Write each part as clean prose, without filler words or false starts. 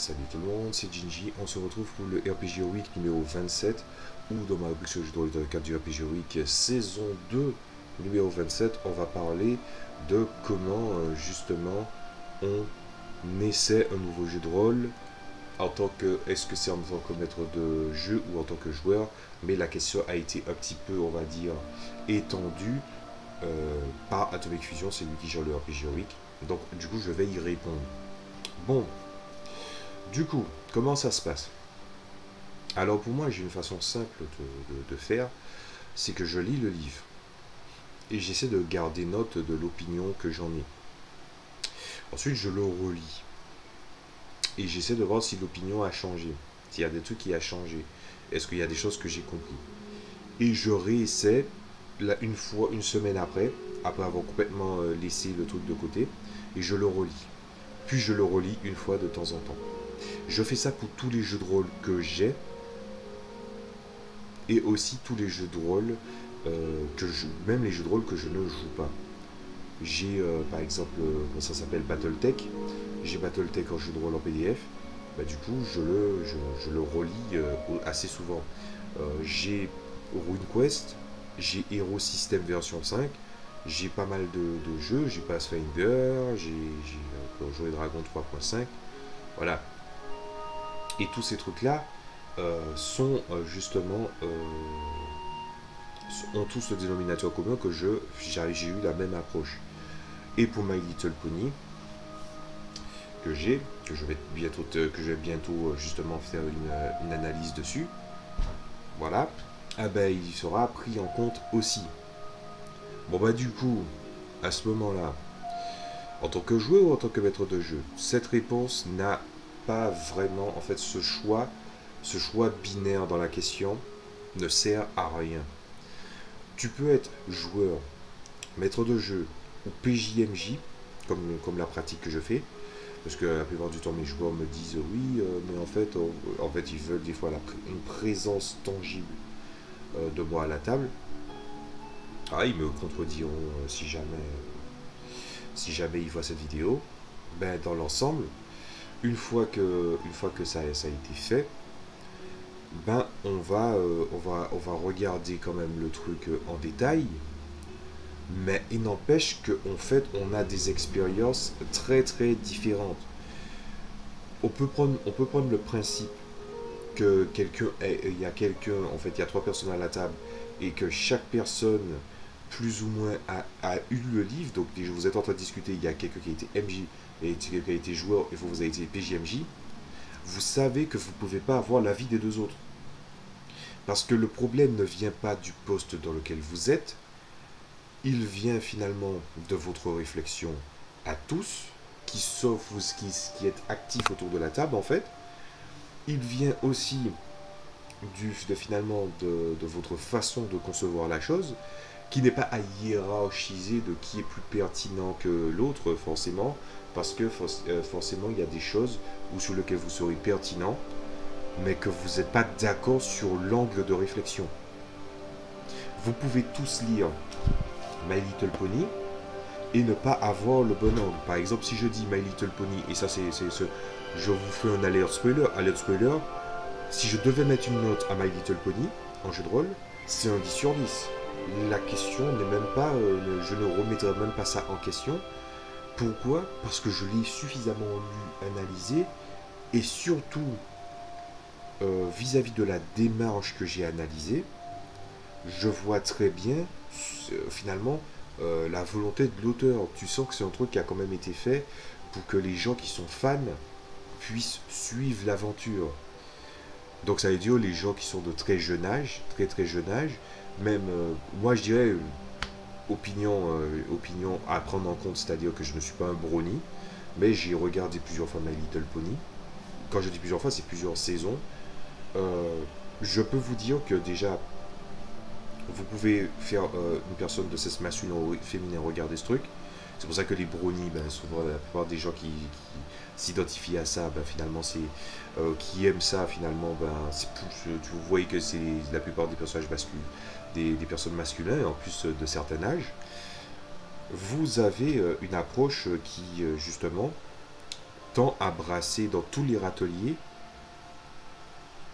Salut tout le monde, c'est Ginji. On se retrouve pour le RPG Week numéro 27 ou dans ma rubrique sur le jeu de rôle dans le cadre du RPG Week saison 2 numéro 27. On va parler de comment justement on essaie un nouveau jeu de rôle en tant que, est-ce que c'est en tant que maître de jeu ou en tant que joueur, mais la question a été un petit peu, on va dire, étendue par Atomic Fusion, c'est lui qui gère le RPG Week. Donc du coup je vais y répondre. Bon, du coup, comment ça se passe? Alors pour moi, j'ai une façon simple de faire, c'est que je lis le livre et j'essaie de garder note de l'opinion que j'en ai. Ensuite, je le relis et j'essaie de voir si l'opinion a changé, s'il y a des trucs qui a changé, est-ce qu'il y a des choses que j'ai compris. Et je réessaie là, une semaine après avoir complètement laissé le truc de côté, et je le relis. Puis je le relis une fois de temps en temps. Je fais ça pour tous les jeux de rôle que j'ai et aussi tous les jeux de rôle même les jeux de rôle que je ne joue pas. J'ai par exemple, ça s'appelle Battletech. J'ai Battletech en jeu de rôle en PDF. Bah, du coup, je le relis assez souvent. J'ai RuneQuest, j'ai Hero System version 5, j'ai pas mal de jeux, j'ai Pathfinder, j'ai joué Dragon 3.5. Voilà. Et tous ces trucs-là sont justement ont tous le dénominateur commun que j'ai eu la même approche. Et pour My Little Pony que je vais bientôt justement faire une analyse dessus, voilà, ah ben, il sera pris en compte aussi. Bon bah du coup, à ce moment-là, en tant que joueur ou en tant que maître de jeu, cette réponse n'a pas vraiment, en fait, ce choix binaire dans la question ne sert à rien. Tu peux être joueur, maître de jeu ou PJMJ, comme la pratique que je fais, parce que la plupart du temps mes joueurs me disent oui, mais en fait ils veulent des fois une présence tangible de moi à la table. Ah, ils me contrediront si jamais ils voient cette vidéo. Ben, dans l'ensemble, une fois que ça a été fait, ben on va regarder quand même le truc en détail, mais il n'empêche qu'en fait on a des expériences très très différentes. On peut prendre le principe que il y a trois personnes à la table et que chaque personne plus ou moins a eu le livre. Donc vous êtes en train de discuter, il y a quelqu'un qui a été MJ et quelqu'un qui a été joueur et vous avez été PJMJ. Vous savez que vous ne pouvez pas avoir l'avis des deux autres. Parce que le problème ne vient pas du poste dans lequel vous êtes, il vient finalement de votre réflexion à tous, qui est actif autour de la table en fait. Il vient aussi finalement de votre façon de concevoir la chose, qui n'est pas à hiérarchiser de qui est plus pertinent que l'autre forcément, parce que forcément il y a des choses sur lesquelles vous serez pertinent, mais que vous n'êtes pas d'accord sur l'angle de réflexion. Vous pouvez tous lire My Little Pony et ne pas avoir le bon angle. Par exemple, si je dis My Little Pony, et ça je vous fais un alert spoiler, si je devais mettre une note à My Little Pony en jeu de rôle, c'est un 10 sur 10. La question n'est même pas, je ne remettrai même pas ça en question. Pourquoi? Parce que je l'ai suffisamment lu, analysé, et surtout vis-à-vis de la démarche que j'ai analysée, je vois très bien finalement la volonté de l'auteur. Tu sens que c'est un truc qui a quand même été fait pour que les gens qui sont fans puissent suivre l'aventure. Donc ça veut dire les gens qui sont de très jeune âge, très très jeune âge, même moi je dirais opinion à prendre en compte, c'est-à-dire que je ne suis pas un brony, mais j'ai regardé plusieurs fois My Little Pony. Quand je dis plusieurs fois, c'est plusieurs saisons. Je peux vous dire que déjà vous pouvez faire une personne de sexe masculin ou féminin regarder ce truc. C'est pour ça que les brownies, ben, souvent la plupart des gens qui s'identifient à ça, ben, finalement c'est qui aiment ça, finalement, ben, c'est plus, vous voyez que c'est la plupart des personnages masculins, des personnes masculines, en plus de certain âge. Vous avez une approche qui justement tend à brasser dans tous les râteliers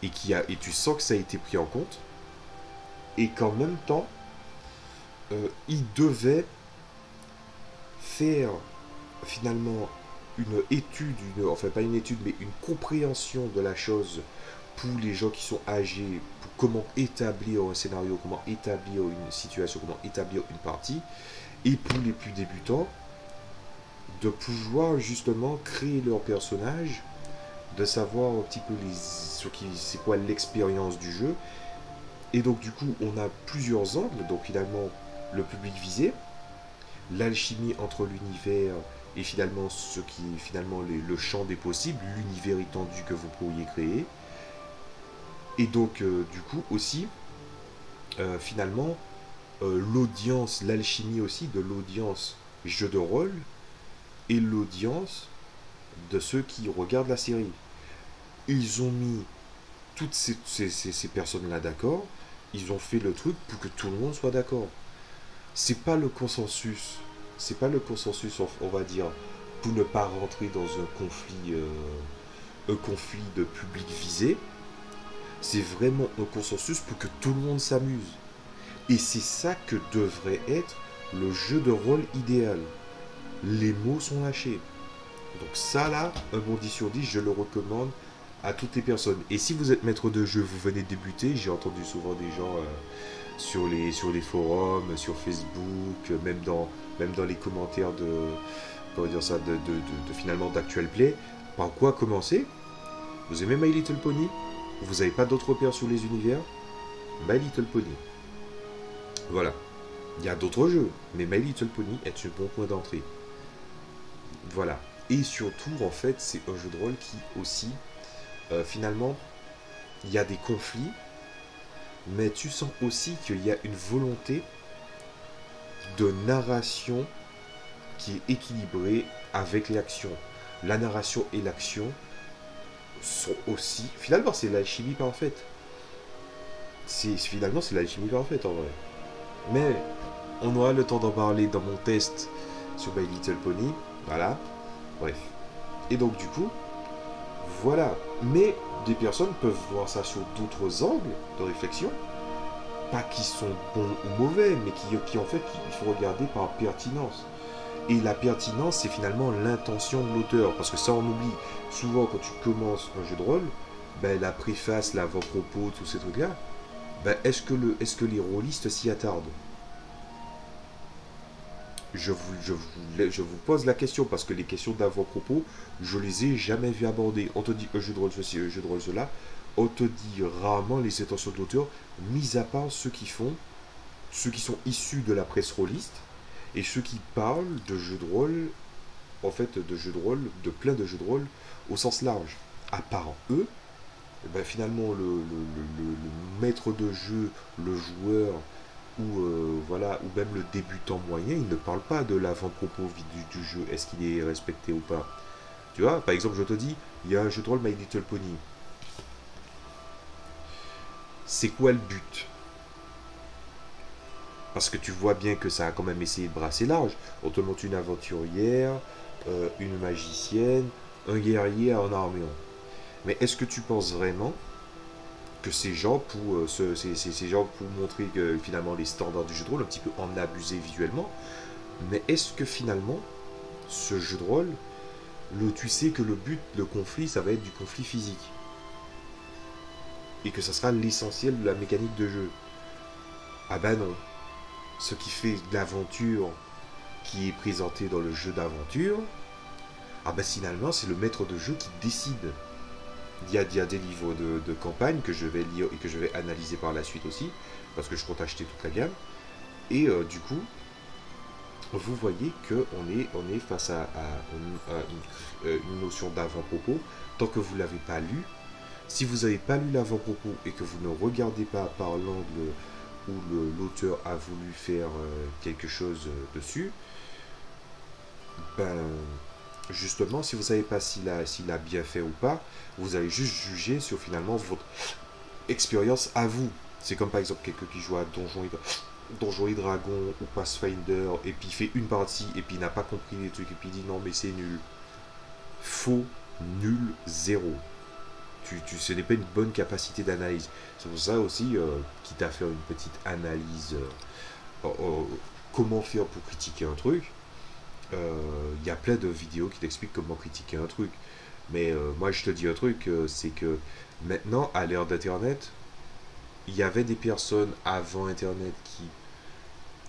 et tu sens que ça a été pris en compte et qu'en même temps, il devait faire finalement une étude, enfin pas une étude, mais une compréhension de la chose pour les gens qui sont âgés, pour comment établir un scénario, comment établir une situation, comment établir une partie, et pour les plus débutants, de pouvoir justement créer leur personnage, de savoir un petit peu c'est quoi l'expérience du jeu. Et donc du coup, on a plusieurs angles, donc finalement le public visé, l'alchimie entre l'univers et finalement ce qui est finalement le champ des possibles, l'univers étendu que vous pourriez créer. Et donc du coup aussi, finalement, l'audience, l'alchimie aussi de l'audience jeu de rôle et l'audience de ceux qui regardent la série. Ils ont mis toutes ces personnes-là d'accord, ils ont fait le truc pour que tout le monde soit d'accord. C'est pas le consensus, on va dire, pour ne pas rentrer dans un conflit de public visé. C'est vraiment un consensus pour que tout le monde s'amuse. Et c'est ça que devrait être le jeu de rôle idéal. Les mots sont lâchés. Donc ça là, un bon 10 sur 10, je le recommande à toutes les personnes. Et si vous êtes maître de jeu, vous venez de débuter, j'ai entendu souvent des gens sur les forums, sur Facebook, même dans les commentaires comment dire ça, finalement d'Actual Play. Par quoi commencer? Vous aimez My Little Pony? Vous n'avez pas d'autres repères sur les univers? My Little Pony. Voilà. Il y a d'autres jeux, mais My Little Pony est un bon point d'entrée. Voilà. Et surtout, en fait, c'est un jeu de rôle qui aussi, finalement, il y a des conflits, mais tu sens aussi qu'il y a une volonté de narration qui est équilibrée avec l'action. La narration et l'action sont aussi... Finalement, c'est l'alchimie parfaite. Finalement, c'est l'alchimie parfaite, en vrai. Mais on aura le temps d'en parler dans mon test sur My Little Pony. Voilà. Bref. Et donc, du coup, voilà. Mais des personnes peuvent voir ça sur d'autres angles de réflexion. Pas qui sont bons ou mauvais, mais qui en fait, il faut regarder par pertinence. Et la pertinence, c'est finalement l'intention de l'auteur. Parce que ça, on oublie. Souvent, quand tu commences un jeu de rôle, ben, la préface, l'avant-propos, tous ces trucs-là, ben, est-ce que les rôlistes s'y attardent? Je vous pose la question parce que les questions d'avant-propos, je les ai jamais vues aborder. On te dit un jeu de rôle ceci, un jeu de rôle cela. On te dit rarement les intentions de l'auteur, mis à part ceux qui sont issus de la presse rôliste et ceux qui parlent de jeux de rôle, en fait, de jeux de rôle, de plein de jeux de rôle au sens large. À part eux, ben finalement, le maître de jeu, le joueur, voilà, ou même le débutant moyen, il ne parle pas de l'avant-propos du jeu. Est-ce qu'il est respecté ou pas? Tu vois, par exemple, je te dis, il y a un jeu de rôle My Little Pony. C'est quoi le but? Parce que tu vois bien que ça a quand même essayé de brasser large. On te montre une aventurière, une magicienne, un guerrier en armure. Mais est-ce que tu penses vraiment que ces gens, ces gens pour montrer que finalement les standards du jeu de rôle, un petit peu en abuser visuellement, mais est-ce que finalement, ce jeu de rôle, tu sais que le but, le conflit, ça va être du conflit physique. Et que ça sera l'essentiel de la mécanique de jeu. Ah bah non. Ce qui fait de l'aventure qui est présenté dans le jeu d'aventure, ah bah finalement c'est le maître de jeu qui décide. Il y a des livres de campagne que je vais lire et que je vais analyser par la suite aussi, parce que je compte acheter toute la gamme. Et du coup, vous voyez qu'on est face à une notion d'avant-propos. Tant que vous ne l'avez pas lu, si vous n'avez pas lu l'avant-propos et que vous ne regardez pas par l'angle où l'auteur a voulu faire quelque chose dessus, ben justement, si vous ne savez pas s'il a bien fait ou pas, vous allez juste juger sur finalement votre expérience à vous. C'est comme par exemple quelqu'un qui joue à Donjons et Dragons ou Pathfinder et puis il fait une partie et puis il n'a pas compris les trucs et puis il dit non mais c'est nul. faux, nul, zéro. Ce n'est pas une bonne capacité d'analyse. C'est pour ça aussi, quitte à faire une petite analyse, comment faire pour critiquer un truc, y a plein de vidéos qui t'expliquent comment critiquer un truc. Mais moi, je te dis un truc, c'est que maintenant, à l'ère d'Internet, il y avait des personnes avant Internet qui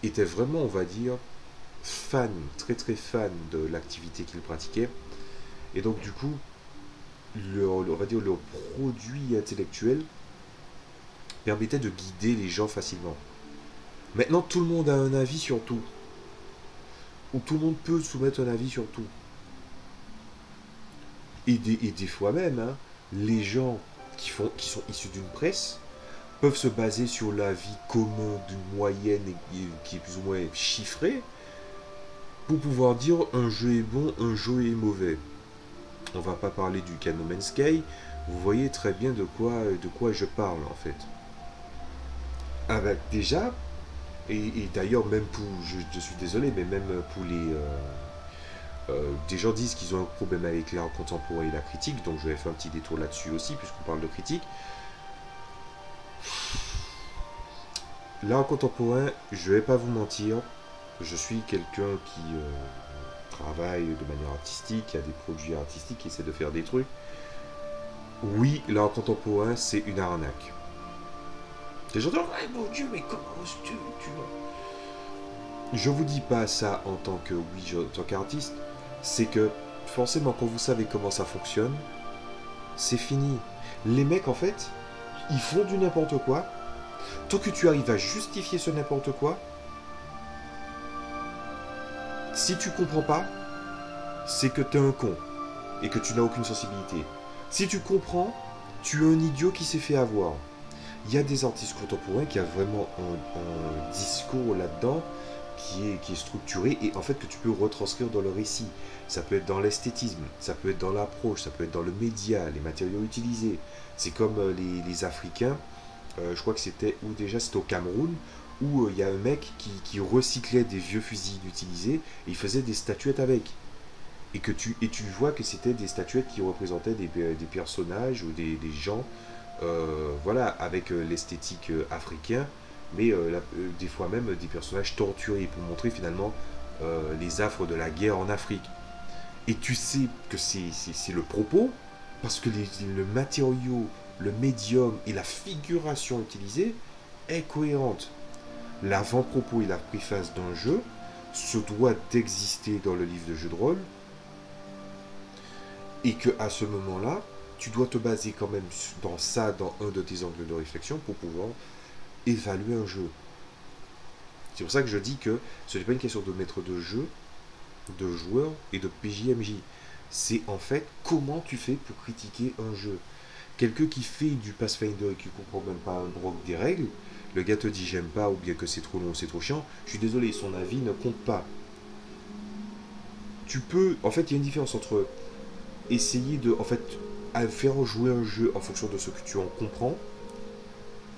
étaient vraiment, on va dire, fans, très très fans de l'activité qu'ils pratiquaient. Et donc, du coup, on va dire, leur produit intellectuel permettait de guider les gens facilement. Maintenant, tout le monde a un avis sur tout. Ou tout le monde peut soumettre un avis sur tout. Et des fois même, hein, les gens qui sont issus d'une presse peuvent se baser sur l'avis commun d'une moyenne qui est plus ou moins chiffrée pour pouvoir dire un jeu est bon, un jeu est mauvais. On va pas parler du cas No Man's Sky, vous voyez très bien de quoi je parle en fait. Avec déjà, et d'ailleurs même pour, je suis désolé, mais même pour des gens disent qu'ils ont un problème avec l'art contemporain et la critique, donc je vais faire un petit détour là-dessus aussi, puisqu'on parle de critique. L'art contemporain, je vais pas vous mentir, je suis quelqu'un qui travaille de manière artistique, qui a des produits artistiques, qui essaie de faire des trucs. Oui, l'art contemporain, c'est une arnaque. Les gens disent, oh mon Dieu, mais comment tu vois. Je vous dis pas ça en tant que, oui, en tant qu'artiste, c'est que forcément, quand vous savez comment ça fonctionne, c'est fini. Les mecs, en fait, ils font du n'importe quoi. Tant que tu arrives à justifier ce n'importe quoi, si tu comprends pas, c'est que t'es un con et que tu n'as aucune sensibilité. Si tu comprends, tu es un idiot qui s'est fait avoir. Il y a des artistes contemporains qui a vraiment un discours là-dedans qui est structuré et en fait que tu peux retranscrire dans le récit. Ça peut être dans l'esthétisme, ça peut être dans l'approche, ça peut être dans le média, les matériaux utilisés. C'est comme les Africains, je crois que c'était au Cameroun, où il y a un mec qui recyclait des vieux fusils utilisés et il faisait des statuettes avec. Et tu vois que c'était des statuettes qui représentaient des personnages ou des gens, voilà, avec l'esthétique africain, mais des fois même des personnages torturés pour montrer finalement les affres de la guerre en Afrique. Et tu sais que c'est le propos, parce que le matériau, le médium et la figuration utilisée est cohérente. L'avant-propos et la préface d'un jeu se doit d'exister dans le livre de jeu de rôle, et que à ce moment-là, tu dois te baser quand même dans un de tes angles de réflexion pour pouvoir évaluer un jeu. C'est pour ça que je dis que ce n'est pas une question de maître de jeu, de joueur et de PJMJ. C'est en fait comment tu fais pour critiquer un jeu. Quelqu'un qui fait du Pathfinder et qui comprend même pas un broc des règles, le gars te dit j'aime pas ou bien que c'est trop long, c'est trop chiant, je suis désolé, son avis ne compte pas. Tu peux, en fait, il y a une différence entre essayer de, en fait, faire jouer un jeu en fonction de ce que tu en comprends,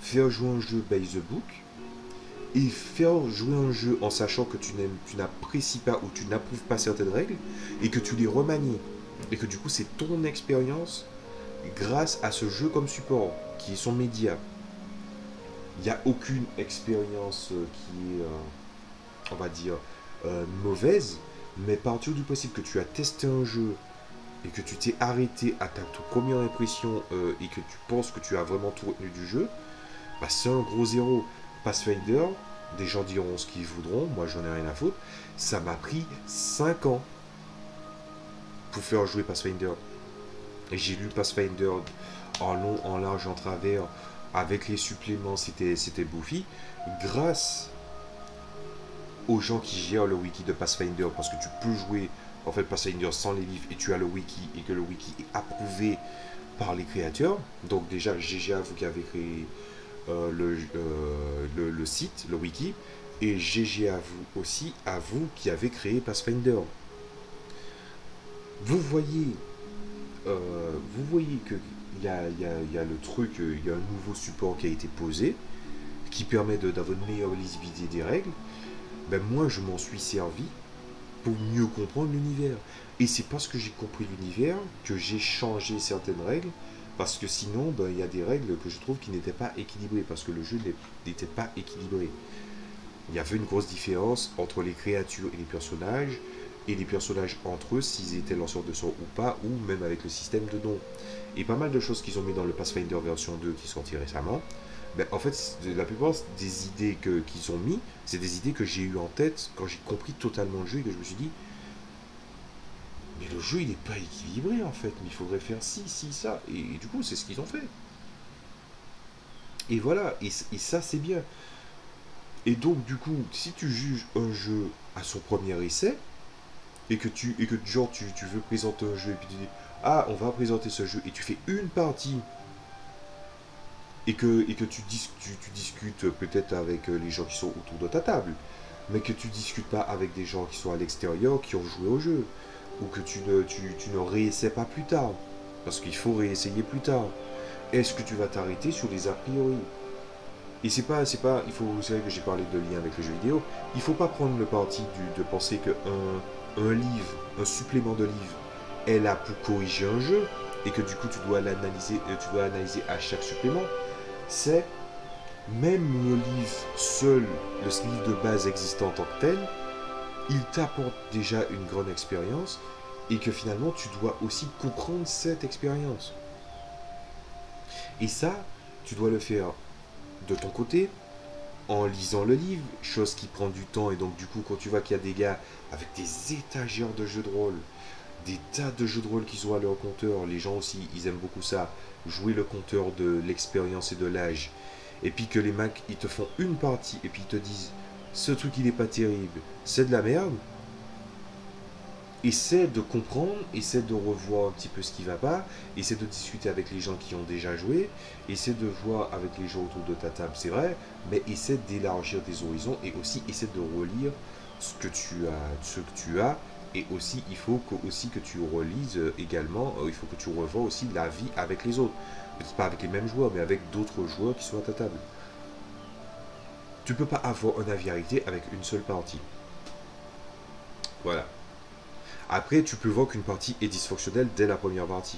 faire jouer un jeu by the book, et faire jouer un jeu en sachant que tu n'apprécies pas ou tu n'approuves pas certaines règles, et que tu les remanies. Et que du coup, c'est ton expérience grâce à ce jeu comme support, qui est son média. Il n'y a aucune expérience qui est, on va dire, mauvaise, mais partir du principe que tu as testé un jeu et que tu t'es arrêté à ta première impression et que tu penses que tu as vraiment tout retenu du jeu, bah c'est un gros zéro. Pathfinder, des gens diront ce qu'ils voudront, moi j'en ai rien à foutre, ça m'a pris 5 ans pour faire jouer Pathfinder. Et j'ai lu Pathfinder en long, en large, en travers, avec les suppléments, c'était bouffi, grâce aux gens qui gèrent le wiki de Pathfinder, parce que tu peux jouer en fait Pathfinder sans les livres et tu as le wiki et que le wiki est approuvé par les créateurs. Donc déjà GG à vous qui avez créé le site, le wiki, et GG à vous aussi, à vous qui avez créé Pathfinder. Vous voyez que il y a le truc, il y a un nouveau support qui a été posé qui permet d'avoir une meilleure lisibilité des règles. Ben moi je m'en suis servi pour mieux comprendre l'univers. Et c'est parce que j'ai compris l'univers que j'ai changé certaines règles, parce que sinon, ben, il y a des règles que je trouve qui n'étaient pas équilibrées, parce que le jeu n'était pas équilibré. Il y avait une grosse différence entre les créatures et les personnages entre eux, s'ils étaient lanceurs de sorts ou pas, ou même avec le système de dons. Et pas mal de choses qu'ils ont mis dans le Pathfinder version 2 qui sont sorties récemment, ben, en fait, la plupart des idées qu'ils ont mis, c'est des idées que j'ai eues en tête quand j'ai compris totalement le jeu et que je me suis dit, mais le jeu il n'est pas équilibré en fait, mais il faudrait faire ci, ci, ça. Et du coup, c'est ce qu'ils ont fait. Et voilà, et ça c'est bien. Et donc, du coup, si tu juges un jeu à son premier essai, et que genre tu veux présenter un jeu, et puis tu dis, ah, on va présenter ce jeu, et tu fais une partie, et que tu discutes peut-être avec les gens qui sont autour de ta table, mais que tu discutes pas avec des gens qui sont à l'extérieur, qui ont joué au jeu, ou que tu ne réessaies pas plus tard, parce qu'il faut réessayer plus tard. Est-ce que tu vas t'arrêter sur les a priori? Et c'est pas, c'est vrai que j'ai parlé de lien avec le jeu vidéo, il faut pas prendre le parti de penser que un livre, un supplément de livre, est là pour corriger un jeu, et que du coup tu dois analyser à chaque supplément. C'est même le livre seul, le livre de base existant en tant que tel, il t'apporte déjà une grande expérience, et que finalement tu dois aussi comprendre cette expérience. Et ça, tu dois le faire de ton côté, en lisant le livre, chose qui prend du temps, et donc du coup quand tu vois qu'il y a des gars avec des étagères de jeux de rôle, des tas de jeux de rôle qui ont à leur compteur, les gens aussi ils aiment beaucoup ça, jouer le compteur de l'expérience et de l'âge, et puis que les mecs ils te font une partie, et puis ils te disent ce truc il est pas terrible, c'est de la merde, essaie de comprendre, essaie de revoir un petit peu ce qui va pas, essaie de discuter avec les gens qui ont déjà joué, essaie de voir avec les gens autour de ta table, c'est vrai, mais essaie d'élargir tes horizons et aussi essaie de relire ce que tu as, et aussi il faut aussi que tu relises également, il faut que tu revoies aussi la vie avec les autres, peut-être pas avec les mêmes joueurs, mais avec d'autres joueurs qui sont à ta table. Tu peux pas avoir un avis arrêté avec une seule partie. Voilà. Après, tu peux voir qu'une partie est dysfonctionnelle dès la première partie.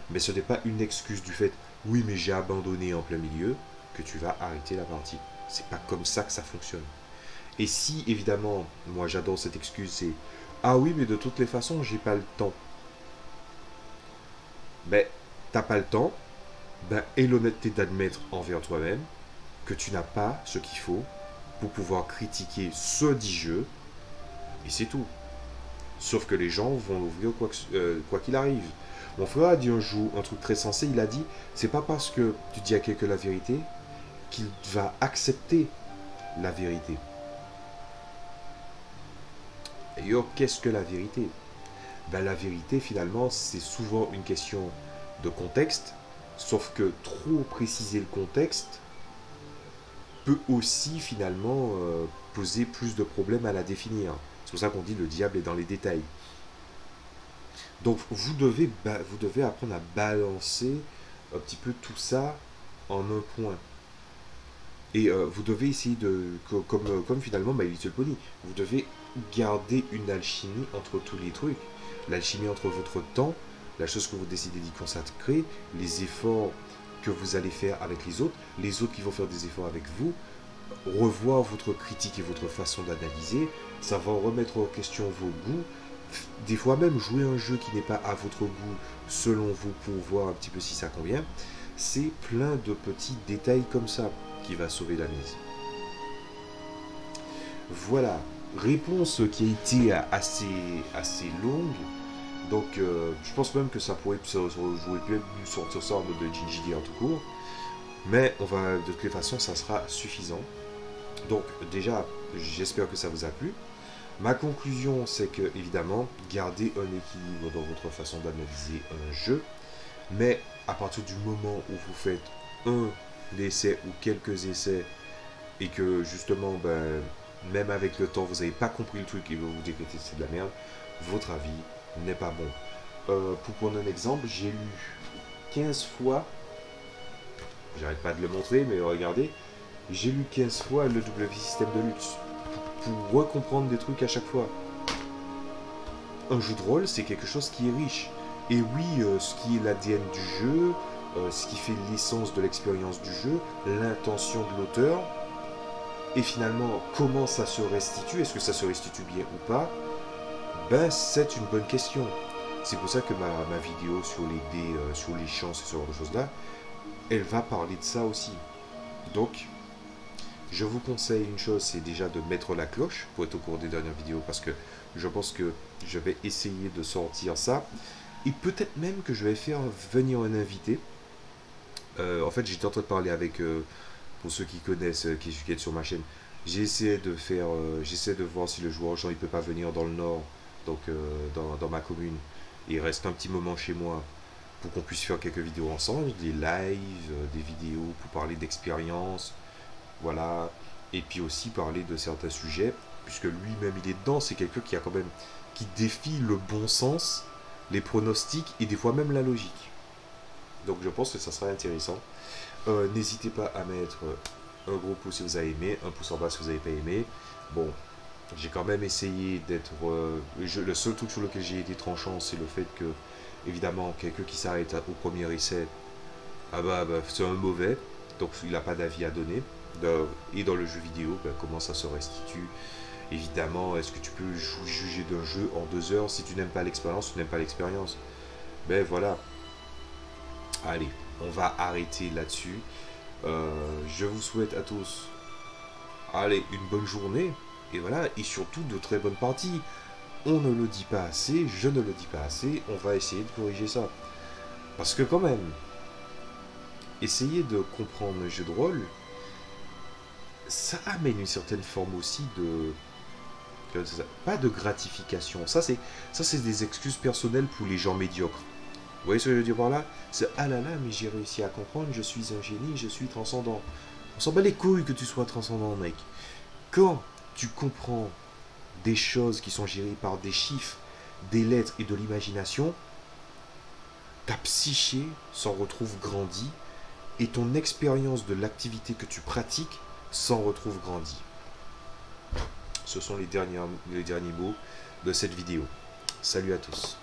Mais ce n'est pas une excuse du fait, oui, mais j'ai abandonné en plein milieu, que tu vas arrêter la partie. C'est pas comme ça que ça fonctionne. Et si, évidemment, moi j'adore cette excuse, c'est, ah oui, mais de toutes les façons, j'ai pas le temps. Ben, t'as pas le temps, ben, aie l'honnêteté d'admettre envers toi-même que tu n'as pas ce qu'il faut pour pouvoir critiquer ce dit jeu, et c'est tout. Sauf que les gens vont l'ouvrir quoi qu'il arrive. Mon frère a dit un jour un truc très sensé, il a dit, c'est pas parce que tu dis à quelqu'un la vérité qu'il va accepter la vérité. D'ailleurs, qu'est-ce que la vérité? Ben, la vérité, finalement, c'est souvent une question de contexte, sauf que trop préciser le contexte peut aussi, finalement, poser plus de problèmes à la définir. C'est pour ça qu'on dit le diable est dans les détails. Donc vous devez apprendre à balancer un petit peu tout ça en un point. Et vous devez essayer comme finalement My Little Pony, vous devez garder une alchimie entre tous les trucs. L'alchimie entre votre temps, la chose que vous décidez d'y consacrer, les efforts que vous allez faire avec les autres qui vont faire des efforts avec vous, revoir votre critique et votre façon d'analyser, savoir remettre en question vos goûts, des fois même jouer un jeu qui n'est pas à votre goût selon vous pour voir un petit peu si ça convient. C'est plein de petits détails comme ça qui va sauver la mise. Voilà, réponse qui a été assez longue. Donc je pense même que ça pourrait jouer bien sortir ça en mode de GGD en tout court. Mais on va, de toutes les façons, ça sera suffisant. Donc déjà, j'espère que ça vous a plu. Ma conclusion, c'est que, évidemment, gardez un équilibre dans votre façon d'analyser un jeu. Mais à partir du moment où vous faites un essai ou quelques essais, et que justement, ben, même avec le temps, vous n'avez pas compris le truc et vous vous décrétez que c'est de la merde, votre avis n'est pas bon. Pour prendre un exemple, j'ai lu 15 fois, j'arrête pas de le montrer, mais regardez, j'ai lu 15 fois le W System Deluxe pour recomprendre des trucs à chaque fois. un jeu de rôle, c'est quelque chose qui est riche. Et oui, ce qui est l'ADN du jeu, ce qui fait l'essence de l'expérience du jeu, l'intention de l'auteur, et finalement, comment ça se restitue, est-ce que ça se restitue bien ou pas, ben c'est une bonne question. C'est pour ça que ma vidéo sur les dés, sur les chances et ce genre de choses-là, elle va parler de ça aussi. Donc, je vous conseille une chose, c'est déjà de mettre la cloche pour être au courant des dernières vidéos, parce que je pense que je vais essayer de sortir ça. Et peut-être même que je vais faire venir un invité. En fait, j'étais en train de parler avec, pour ceux qui connaissent, qui sont sur ma chaîne, j'ai essayé de faire, j'essaie de voir si le joueur Jean il peut pas venir dans le nord, donc dans ma commune, et il reste un petit moment chez moi pour qu'on puisse faire quelques vidéos ensemble, des lives, des vidéos pour parler d'expérience, voilà, et puis aussi parler de certains sujets, puisque lui-même il est dedans, c'est quelqu'un qui a quand même, qui défie le bon sens, les pronostics et des fois même la logique. Donc je pense que ça sera intéressant. N'hésitez pas à mettre un gros pouce si vous avez aimé, un pouce en bas si vous n'avez pas aimé. Bon, j'ai quand même essayé d'être... le seul truc sur lequel j'ai été tranchant, c'est le fait que, évidemment, quelqu'un qui s'arrête au premier essai, ah bah c'est un mauvais, donc il n'a pas d'avis à donner. Et dans le jeu vidéo, comment ça se restitue. Évidemment, est-ce que tu peux juger d'un jeu en 2 heures? Si tu n'aimes pas l'expérience, tu n'aimes pas l'expérience. Ben voilà. Allez, on va arrêter là-dessus. Je vous souhaite à tous, allez, une bonne journée. Et voilà, et surtout de très bonnes parties. On ne le dit pas assez, je ne le dis pas assez. On va essayer de corriger ça. Parce que quand même, essayer de comprendre le jeu de rôle, ça amène une certaine forme aussi de... Pas de gratification. Ça, c'est des excuses personnelles pour les gens médiocres. Vous voyez ce que je veux dire par là? C'est ah là là, mais j'ai réussi à comprendre, je suis un génie, je suis transcendant. On s'en bat les couilles que tu sois transcendant, mec. Quand tu comprends des choses qui sont gérées par des chiffres, des lettres et de l'imagination, ta psyché s'en retrouve grandie et ton expérience de l'activité que tu pratiques s'en retrouve grandie. Ce sont les derniers mots de cette vidéo. Salut à tous.